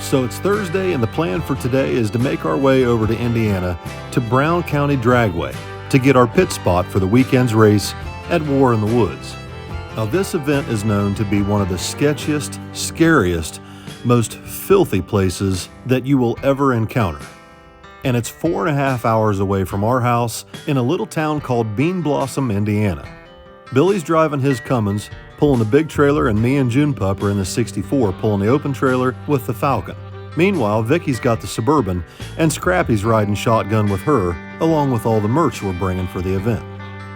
So it's Thursday, and the plan for today is to make our way over to Indiana to Brown County Dragway to get our pit spot for the weekend's race at War in the Woods. Now, this event is known to be one of the sketchiest, scariest, most filthy places that you will ever encounter. And it's 4.5 hours away from our house in a little town called Bean Blossom, Indiana. Billy's driving his Cummins, pulling the big trailer, and me and June Pup are in the 64 pulling the open trailer with the Falcon. Meanwhile, Vicky's got the Suburban, and Scrappy's riding shotgun with her, along with all the merch we're bringing for the event.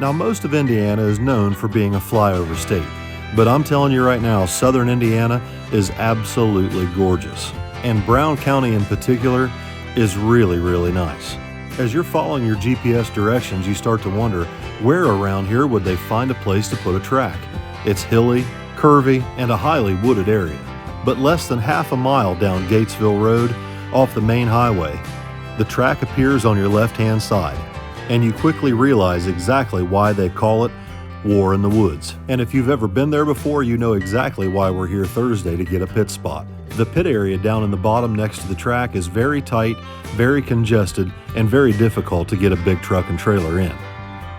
Now, most of Indiana is known for being a flyover state, but I'm telling you right now, southern Indiana is absolutely gorgeous. And Brown County in particular is really, really nice. As you're following your GPS directions, you start to wonder, where around here would they find a place to put a track? It's hilly, curvy, and a highly wooded area. But less than half a mile down Gatesville Road, off the main highway, the track appears on your left-hand side, and you quickly realize exactly why they call it War in the Woods. And if you've ever been there before, you know exactly why we're here Thursday to get a pit spot. The pit area down in the bottom next to the track is very tight, very congested, and very difficult to get a big truck and trailer in.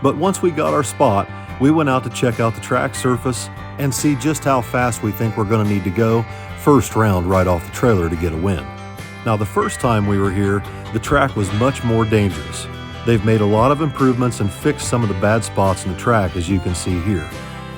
But once we got our spot, we went out to check out the track surface and see just how fast we think we're going to need to go first round right off the trailer to get a win. Now, the first time we were here, the track was much more dangerous. They've made a lot of improvements and fixed some of the bad spots in the track, as you can see here.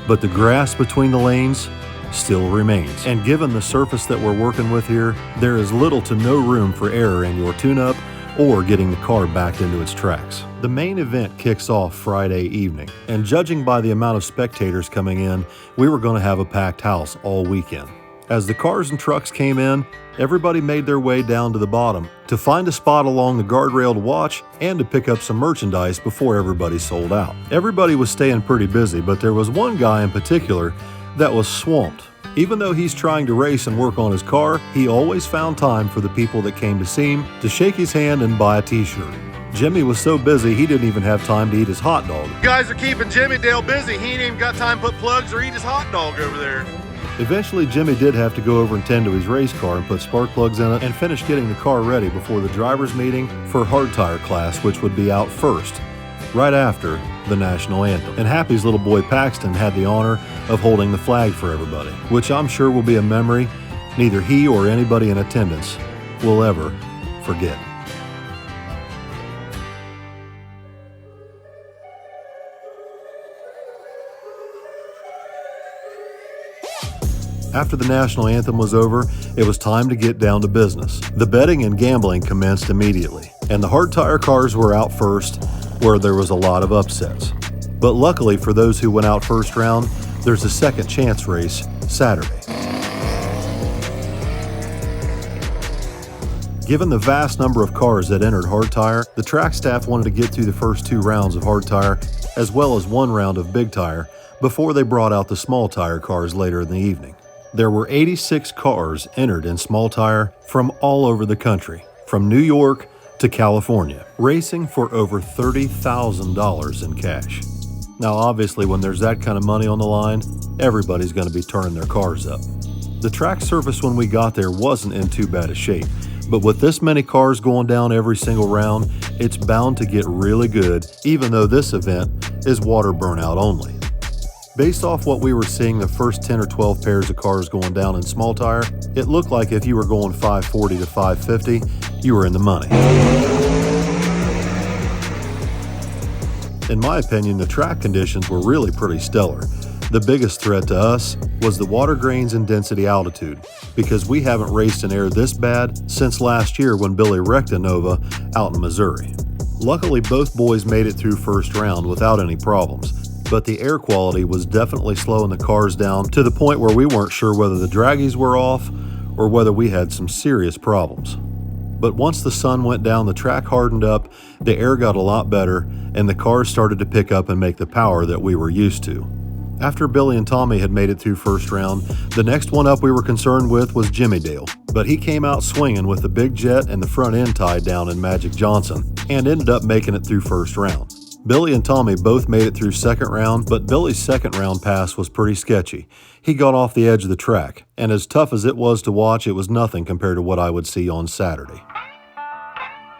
But the grass between the lanes still remains. And given the surface that we're working with here, there is little to no room for error in your tune-up or getting the car backed into its tracks. The main event kicks off Friday evening, and judging by the amount of spectators coming in, we were going to have a packed house all weekend. As the cars and trucks came in, everybody made their way down to the bottom to find a spot along the guardrail to watch and to pick up some merchandise before everybody sold out. Everybody was staying pretty busy, but there was one guy in particular that was swamped. Even though he's trying to race and work on his car, he always found time for the people that came to see him to shake his hand and buy a t-shirt. Jimmy was so busy he didn't even have time to eat his hot dog. You guys are keeping Jimmy Dale busy. He ain't even got time to put plugs or eat his hot dog over there. Eventually, Jimmy did have to go over and tend to his race car and put spark plugs in it and finish getting the car ready before the driver's meeting for hard tire class, which would be out first, right after the national anthem. And Happy's little boy Paxton had the honor of holding the flag for everybody, which I'm sure will be a memory neither he or anybody in attendance will ever forget. After the national anthem was over, it was time to get down to business. The betting and gambling commenced immediately, and the hard tire cars were out first, where there was a lot of upsets. But luckily for those who went out first round, there's a second chance race Saturday. Given the vast number of cars that entered hard tire, the track staff wanted to get through the first 2 rounds of hard tire as well as 1 round of big tire before they brought out the small tire cars later in the evening. There were 86 cars entered in small tire from all over the country, from New York to California, racing for over $30,000 in cash. Now, obviously, when there's that kind of money on the line, everybody's going to be turning their cars up. The track surface when we got there wasn't in too bad a shape, but with this many cars going down every single round, it's bound to get really good, even though this event is water burnout only. Based off what we were seeing the first 10 or 12 pairs of cars going down in small tire, it looked like if you were going 540 to 550, you were in the money. In my opinion, the track conditions were really pretty stellar. The biggest threat to us was the water grains and density altitude, because we haven't raced in air this bad since last year when Billy wrecked a Nova out in Missouri. Luckily, both boys made it through first round without any problems, but the air quality was definitely slowing the cars down to the point where we weren't sure whether the draggies were off or whether we had some serious problems. But once the sun went down, the track hardened up, the air got a lot better, and the cars started to pick up and make the power that we were used to. After Billy and Tommy had made it through first round, the next one up we were concerned with was Jimmy Dale, but he came out swinging with the big jet and the front end tied down in Magic Johnson and ended up making it through first round. Billy and Tommy both made it through second round, but Billy's second round pass was pretty sketchy. He got off the edge of the track, and as tough as it was to watch, it was nothing compared to what I would see on Saturday.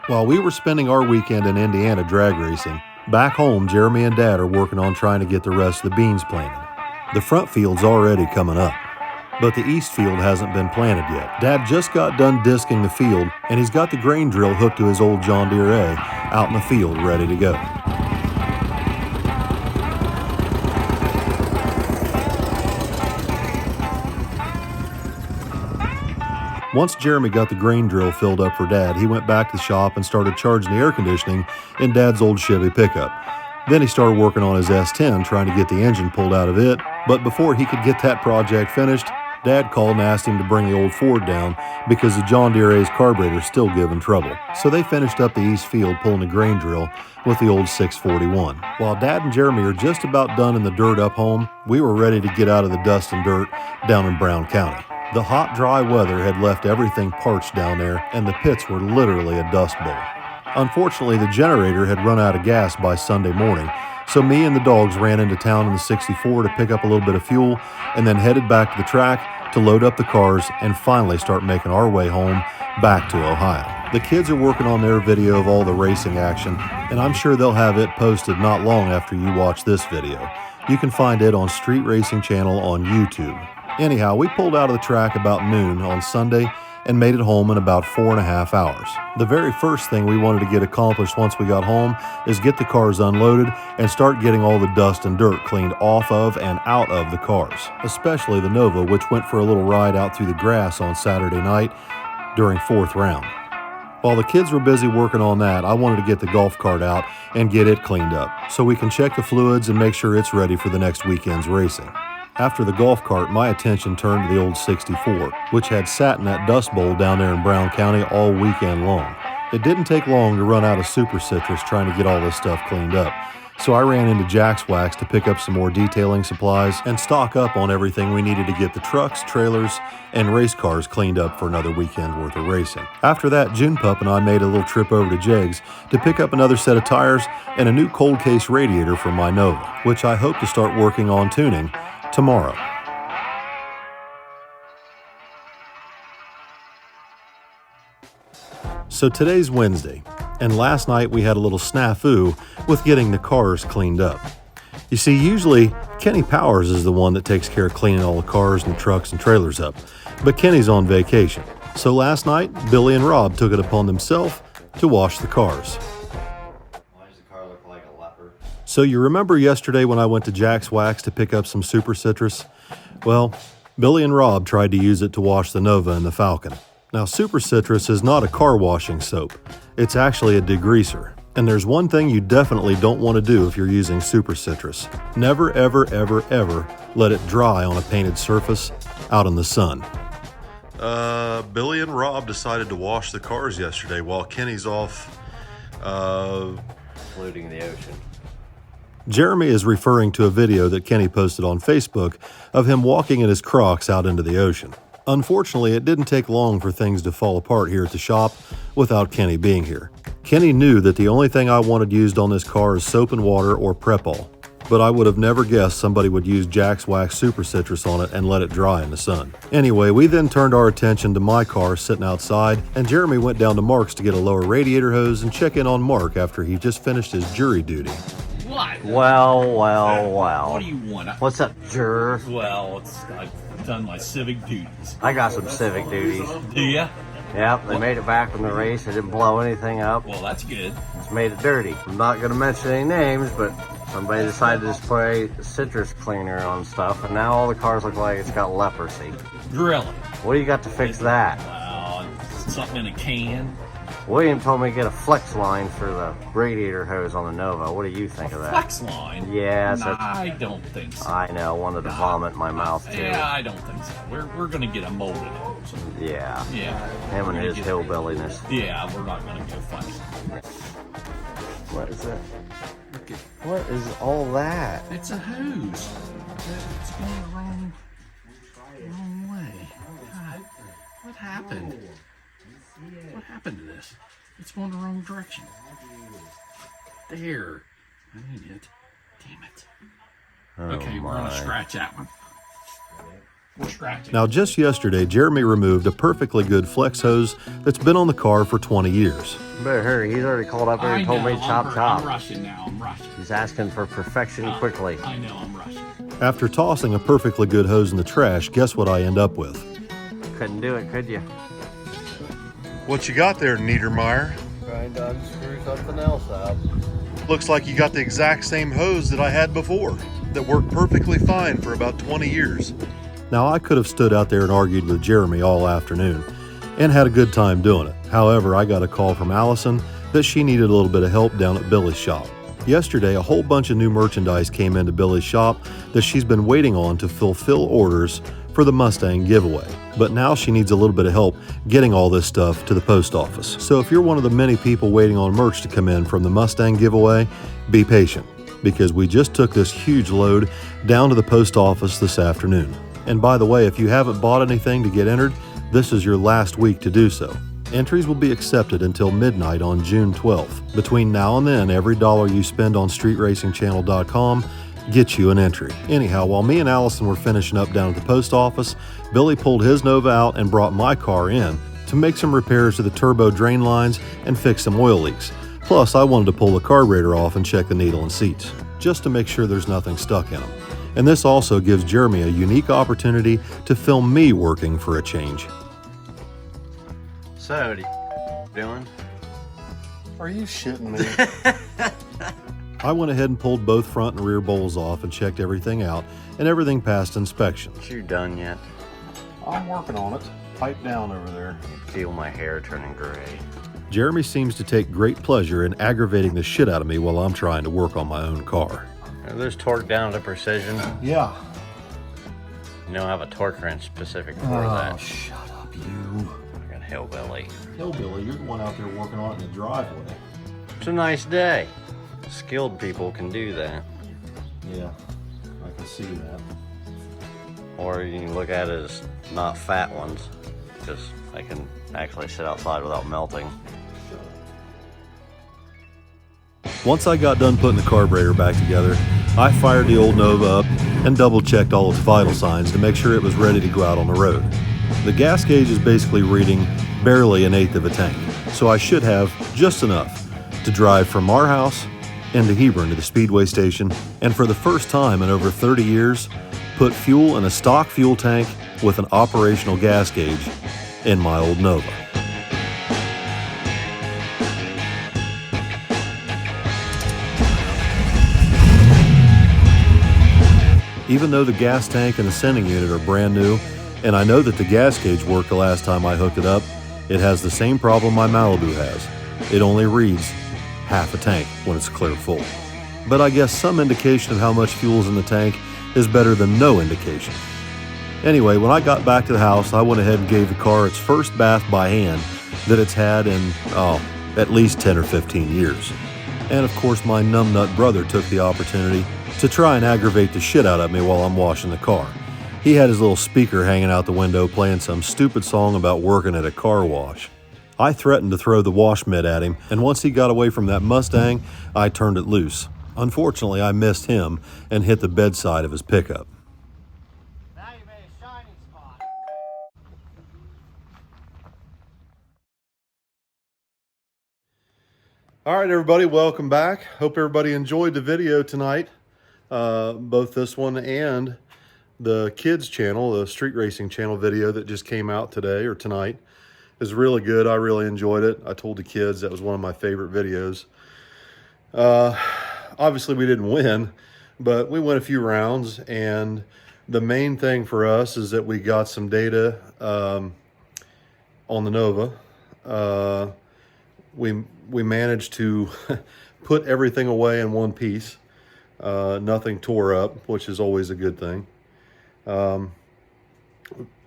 While we were spending our weekend in Indiana drag racing, back home Jeremy and Dad are working on trying to get the rest of the beans planted. The front field's already coming up, but the east field hasn't been planted yet. Dad just got done disking the field, and he's got the grain drill hooked to his old John Deere A out in the field ready to go. Once Jeremy got the grain drill filled up for Dad, he went back to the shop and started charging the air conditioning in Dad's old Chevy pickup. Then he started working on his S10, trying to get the engine pulled out of it, but before he could get that project finished, Dad called and asked him to bring the old Ford down because the John Deere A's carburetor's still giving trouble. So they finished up the east field pulling the grain drill with the old 641. While Dad and Jeremy are just about done in the dirt up home, we were ready to get out of the dust and dirt down in Brown County. The hot, dry weather had left everything parched down there, and the pits were literally a dust bowl. Unfortunately, the generator had run out of gas by Sunday morning, so me and the dogs ran into town in the 64 to pick up a little bit of fuel, and then headed back to the track to load up the cars and finally start making our way home back to Ohio. The kids are working on their video of all the racing action, and I'm sure they'll have it posted not long after you watch this video. You can find it on Street Racing Channel on YouTube. Anyhow, we pulled out of the track about noon on Sunday and made it home in about 4.5 hours. The very first thing we wanted to get accomplished once we got home is get the cars unloaded and start getting all the dust and dirt cleaned off of and out of the cars, especially the Nova, which went for a little ride out through the grass on Saturday night during fourth round. While the kids were busy working on that, I wanted to get the golf cart out and get it cleaned up so we can check the fluids and make sure it's ready for the next weekend's racing. After the golf cart, my attention turned to the old 64, which had sat in that dust bowl down there in Brown County all weekend long. It didn't take long to run out of super citrus trying to get all this stuff cleaned up, so I ran into Jack's Wax to pick up some more detailing supplies and stock up on everything we needed to get the trucks, trailers, and race cars cleaned up for another weekend worth of racing. After that, June Pup and I made a little trip over to Jegs to pick up another set of tires and a new cold case radiator for my Nova, which I hope to start working on tuning tomorrow. So today's Wednesday, and last night we had a little snafu with getting the cars cleaned up. You see, usually Kenny Powers is the one that takes care of cleaning all the cars and trucks and trailers up, but Kenny's on vacation. So last night, Billy and Rob took it upon themselves to wash the cars. So you remember yesterday when I went to Jack's Wax to pick up some super citrus? Well, Billy and Rob tried to use it to wash the Nova and the Falcon. Now, super citrus is not a car washing soap. It's actually a degreaser. And there's one thing you definitely don't want to do if you're using super citrus. Never, ever, ever, ever let it dry on a painted surface out in the sun. Billy and Rob decided to wash the cars yesterday while Kenny's off, floating in the ocean. Jeremy is referring to a video that Kenny posted on Facebook of him walking in his Crocs out into the ocean. Unfortunately, it didn't take long for things to fall apart here at the shop without Kenny being here. Kenny knew that the only thing I wanted used on this car is soap and water or Prep-All, but I would have never guessed somebody would use Jack's Wax Super Citrus on it and let it dry in the sun. Anyway, we then turned our attention to my car sitting outside, and Jeremy went down to Mark's to get a lower radiator hose and check in on Mark after he just finished his jury duty. What? Well. What do you want? What's up, juror? Well, I've done my civic duties. I got some civic duties. Do ya? Yep, they made it back from the race. They didn't blow anything up. Well, that's good. Just made it dirty. I'm not going to mention any names, but somebody decided to spray citrus cleaner on stuff, and now all the cars look like it's got leprosy. Really? What do you got to fix that? Well, something in a can. William told me to get a flex line for the radiator hose on the Nova. What do you think of that? Flex line? Yeah, Nah, I don't think so. I know, wanted to vomit in my mouth too. Yeah, I don't think so. We're gonna get a molded hose. Yeah. Yeah. Him and his Get- hillbilliness. Yeah, we're not gonna go flex. What is that? Look at, What is all that? it's a hose. It's going the wrong way. God, what happened? What happened to this? It's going the wrong direction. There. That ain't it. Damn it. Oh Okay, we're my. gonna scratch that one. We're scratching. Now, just yesterday, Jeremy removed a perfectly good flex hose that's been on the car for 20 years. Better hurry. He's already called up here and told me chop I'm chop. rushing now. I'm rushing. He's asking for perfection quickly. I know I'm rushing. After tossing a perfectly good hose in the trash, guess what I end up with? Couldn't do it, could you? What you got there, Niedermeyer? Trying to unscrew something else up. Looks like you got the exact same hose that I had before that worked perfectly fine for about 20 years. Now, I could have stood out there and argued with Jeremy all afternoon and had a good time doing it. However, I got a call from Allison that she needed a little bit of help down at Billy's shop. Yesterday, a whole bunch of new merchandise came into Billy's shop that she's been waiting on to fulfill orders for the Mustang giveaway. But now she needs a little bit of help getting all this stuff to the post office. So if you're one of the many people waiting on merch to come in from the Mustang giveaway, be patient, because we just took this huge load down to the post office this afternoon. And by the way, if you haven't bought anything to get entered, this is your last week to do so. Entries will be accepted until midnight on June 12th. Between now and then, every dollar you spend on streetracingchannel.com gets you an entry. Anyhow, while me and Allison were finishing up down at the post office, Billy pulled his Nova out and brought my car in to make some repairs to the turbo drain lines and fix some oil leaks. Plus, I wanted to pull the carburetor off and check the needle and seats, just to make sure there's nothing stuck in them. And this also gives Jeremy a unique opportunity to film me working for a change. So, what are you doing? Are you shitting me? I went ahead and pulled both front and rear bowls off and checked everything out, and everything passed inspection. You done yet? I'm working on it. Pipe down over there. Feel my hair turning gray. Jeremy seems to take great pleasure in aggravating the shit out of me while I'm trying to work on my own car. Are those torqued down to precision? Yeah. You don't have a torque wrench specific for that. Shut up, you. I got hillbilly. Hillbilly, you're the one out there working on it in the driveway. It's a nice day. Skilled people can do that. Yeah, I can see that. Or you can look at it as not fat ones, because they can actually sit outside without melting. Once I got done putting the carburetor back together, I fired the old Nova up and double-checked all its vital signs to make sure it was ready to go out on the road. The gas gauge is basically reading barely 1/8 of a tank, so I should have just enough to drive from our house into Hebron to the Speedway station, and for the first time in over 30 years, put fuel in a stock fuel tank with an operational gas gauge in my old Nova. Even though the gas tank and the sending unit are brand new, and I know that the gas gauge worked the last time I hooked it up, it has the same problem my Malibu has. It only reads half a tank when it's clear full. But I guess some indication of how much fuel is in the tank is better than no indication. Anyway, when I got back to the house, I went ahead and gave the car its first bath by hand that it's had in, at least 10 or 15 years. And of course, my numbnut brother took the opportunity to try and aggravate the shit out of me while I'm washing the car. He had his little speaker hanging out the window playing some stupid song about working at a car wash. I threatened to throw the wash mitt at him, and once he got away from that Mustang, I turned it loose. Unfortunately, I missed him and hit the bedside of his pickup. Now you made a shiny spot. All right, everybody, welcome back. Hope everybody enjoyed the video tonight. Both this one and the kids channel, the street racing channel video that just came out today or tonight is really good. I really enjoyed it. I told the kids that was one of my favorite videos. Obviously we didn't win, but we went a few rounds, and the main thing for us is that we got some data on the Nova. We managed to put everything away in one piece. Nothing tore up, which is always a good thing.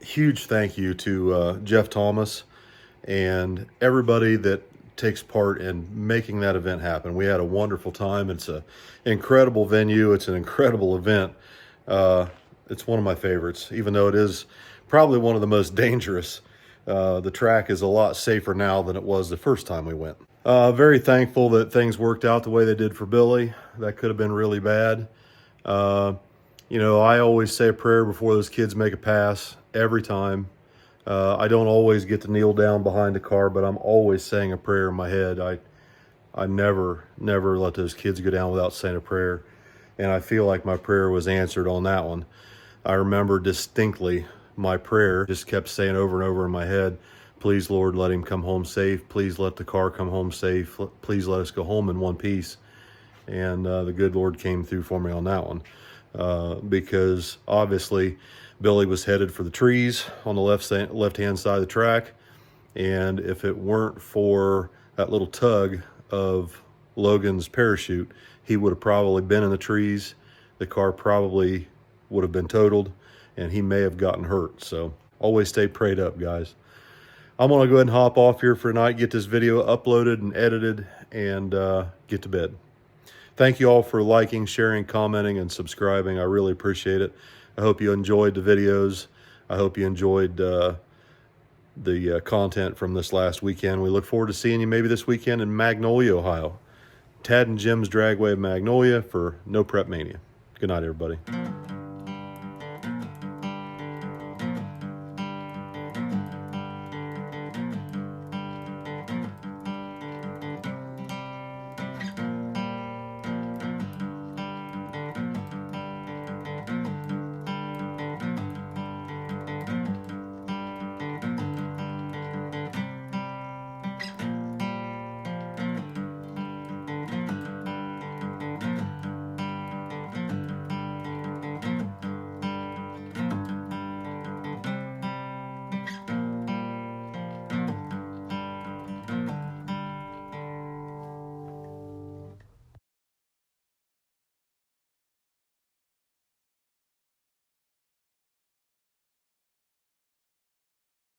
Huge thank you to Jeff Thomas and everybody that takes part in making that event happen. We had a wonderful time. It's an incredible venue. It's an incredible event. It's one of my favorites, even though it is probably one of the most dangerous. The track is a lot safer now than it was the first time we went. Very thankful that things worked out the way they did for Billy. That could have been really bad. You know, I always say a prayer before those kids make a pass every time. I don't always get to kneel down behind the car, but I'm always saying a prayer in my head. I never let those kids go down without saying a prayer. And I feel like my prayer was answered on that one. I remember distinctly my prayer, just kept saying over and over in my head, please, Lord, let him come home safe. Please let the car come home safe. Please let us go home in one piece. And the good Lord came through for me on that one. Because obviously Billy was headed for the trees on the left-hand side of the track. And if it weren't for that little tug of Logan's parachute, he would have probably been in the trees. The car probably would have been totaled, and he may have gotten hurt. So always stay prayed up, guys. I'm gonna go ahead and hop off here for tonight, get this video uploaded and edited, and get to bed. Thank you all for liking, sharing, commenting, and subscribing. I really appreciate it. I hope you enjoyed the videos. I hope you enjoyed the content from this last weekend. We look forward to seeing you maybe this weekend in Magnolia, Ohio. Tad and Jim's Dragway of Magnolia for No Prep Mania. Good night, everybody.